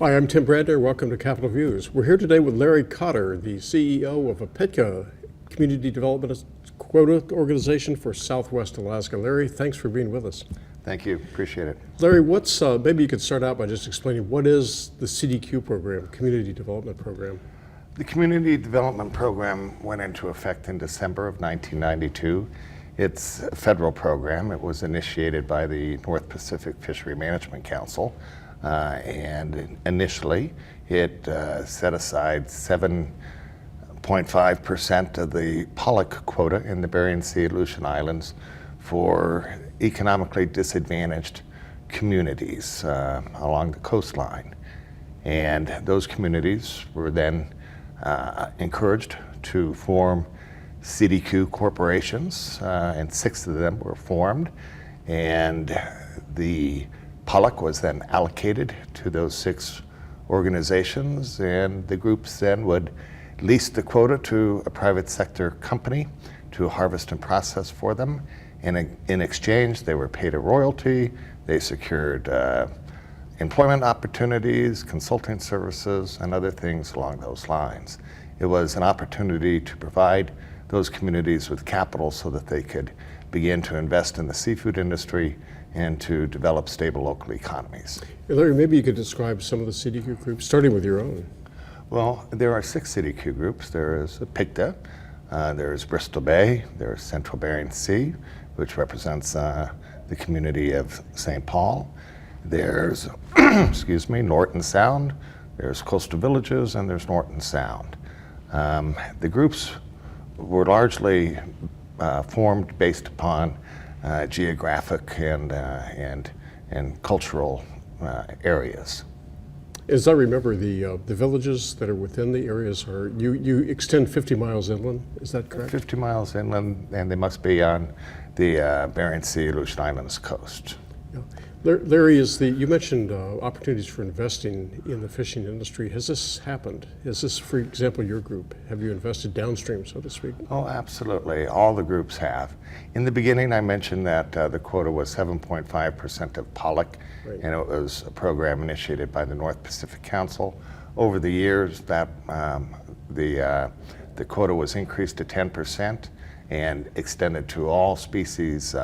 Hi, I'm Tim Bradner. Welcome to Capitol Views. We're here today with Larry Cotter, the CEO of Apitka Community Development Quota Organization for Southwest Alaska. Larry, thanks for being with us. Thank you. Appreciate it. Larry, maybe you could start out by just explaining what is the CDQ program, Community Development Program? The Community Development Program went into effect in December of 1992. It's a federal program. It was initiated by the North Pacific Fishery Management Council. And initially, it set aside 7.5% of the pollock quota in the Bering Sea Aleutian Islands for economically disadvantaged communities along the coastline. And those communities were then encouraged to form CDQ corporations, and 6 of them were formed. And the pollock was then allocated to those 6 organizations, and the groups then would lease the quota to a private sector company to harvest and process for them. And in exchange, they were paid a royalty. They secured employment opportunities, consulting services, and other things along those lines. It was an opportunity to provide those communities with capital so that they could begin to invest in the seafood industry and to develop stable local economies. Larry, maybe you could describe some of the CDQ groups, starting with your own. Well, there are 6 CDQ groups. There is Apitka, there is Bristol Bay, there is Central Bering Sea, which represents the community of St. Paul. There's, Norton Sound, there's Coastal Villages, and there's Norton Sound. The groups were largely formed based upon geographic and cultural areas. As I remember, the villages that are within the areas you extend 50 miles inland, is that correct? 50 miles inland, and they must be on the Bering Sea Aleutian Islands coast. Yeah. Larry, you mentioned opportunities for investing in the fishing industry. Has this happened? Is this, for example, your group? Have you invested downstream, so to speak? Oh, absolutely. All the groups have. In the beginning, I mentioned that the quota was 7.5% of pollock, right, and it was a program initiated by the North Pacific Council. Over the years, that the quota was increased to 10% and extended to all species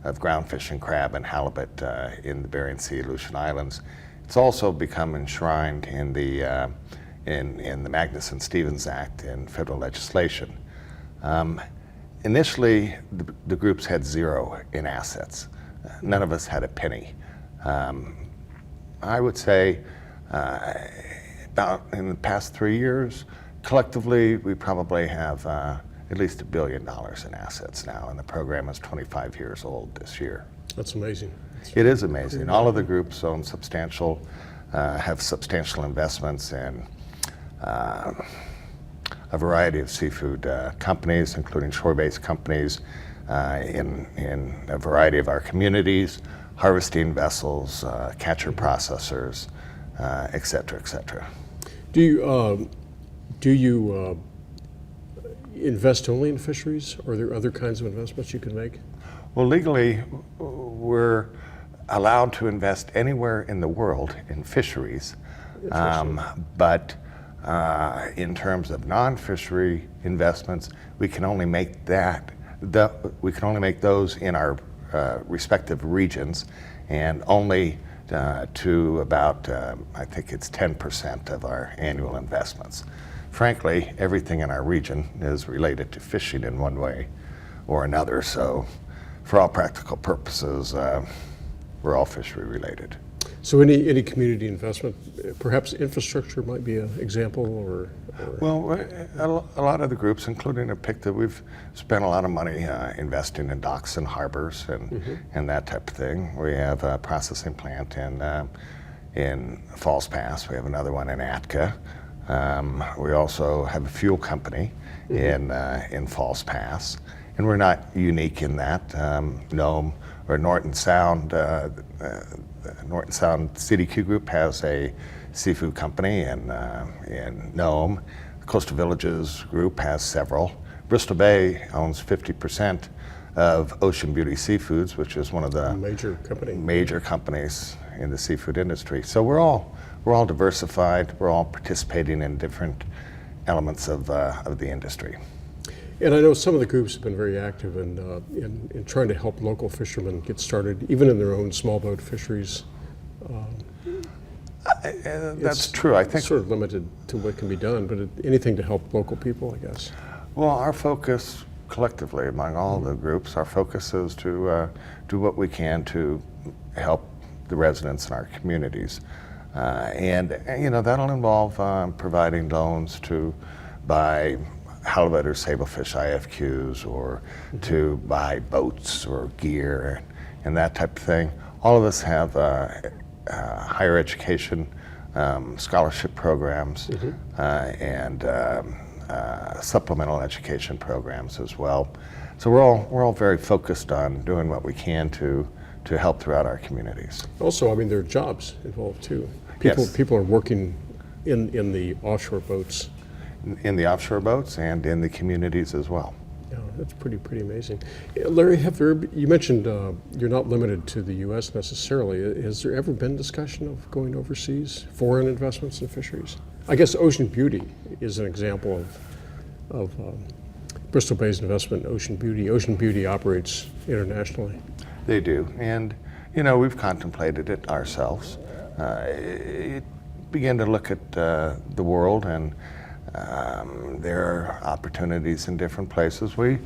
of groundfish and crab and halibut in the Bering Sea Aleutian Islands. It's also become enshrined in the Magnuson-Stevens Act in federal legislation. Initially, the groups had 0 in assets. None of us had a penny. I would say about in the past 3 years, collectively, we probably have at least $1 billion in assets now, and the program is 25 years old this year. That's amazing. It is amazing. All of the groups have substantial investments in a variety of seafood companies, including shore-based companies, in a variety of our communities, harvesting vessels, catcher processors, et cetera, et cetera. Do you invest only in fisheries, or are there other kinds of investments you can make? Well, legally, we're allowed to invest anywhere in the world in fisheries, but in terms of non-fishery investments, we can only make those in our respective regions, and only to about I think it's 10% of our annual investments. Frankly, everything in our region is related to fishing in one way or another, so for all practical purposes, we're all fishery related. So any community investment, perhaps infrastructure might be an example, or? Well, a lot of the groups, including Apitka, we've spent a lot of money investing in docks and harbors and that type of thing. We have a processing plant in Falls Pass. We have another one in Atka. We also have a fuel company in Falls Pass, and we're not unique in that. Nome or Norton Sound CDQ Group has a seafood company in Nome. The Coastal Villages Group has several. Bristol Bay owns 50% of Ocean Beauty Seafoods, which is one of the Major company. major companies in the seafood industry. So we're all diversified. We're all participating in different elements of the industry. And I know some of the groups have been very active in trying to help local fishermen get started, even in their own small boat fisheries. That's true. I think It's sort of limited to what can be done, but anything to help local people, I guess. well, our focus collectively among all the groups, our focus is to do what we can to help the residents in our communities. And that'll involve providing loans to buy halibut or sablefish IFQs, or to buy boats or gear and that type of thing. All of us have higher education scholarship programs and supplemental education programs as well. So we're all very focused on doing what we can to help throughout our communities. Also, I mean, there are jobs involved too. Yes. People are working in the offshore boats. In the offshore boats and in the communities as well. Yeah, that's pretty amazing. Larry, you mentioned you're not limited to the U.S. necessarily. Has there ever been discussion of going overseas, foreign investments in fisheries? I guess Ocean Beauty is an example of Bristol Bay's investment in Ocean Beauty. Ocean Beauty operates internationally. They do, and we've contemplated it ourselves. It began to look at the world, and there are opportunities in different places. We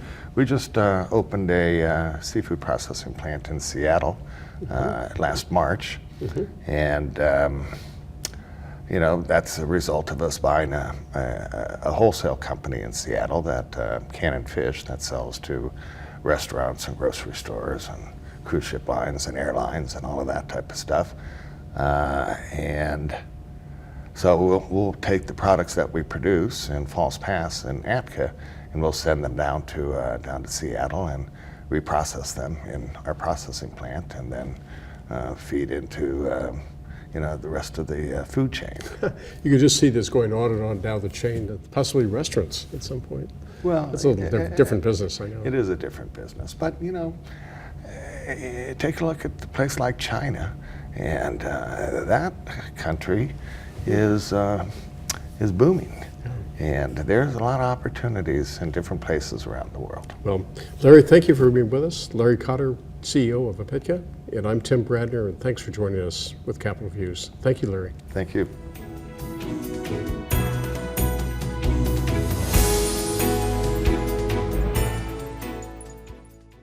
just opened a seafood processing plant in Seattle last March, and that's a result of us buying a wholesale company in Seattle that Cannon Fish that sells to restaurants and grocery stores and cruise ship lines and airlines and all of that type of stuff. And so we'll take the products that we produce in Falls Pass and Atka, and we'll send them down to Seattle and reprocess them in our processing plant, and then feed into the rest of the food chain. You could just see this going on and on down the chain, possibly restaurants at some point. Well, it's a little different business, I know. It is a different business, but take a look at a place like China, and that country is booming, and there's a lot of opportunities in different places around the world. Well, Larry, thank you for being with us. Larry Cotter, CEO of Apitka, and I'm Tim Bradner, and thanks for joining us with Capital Views. Thank you, Larry. Thank you.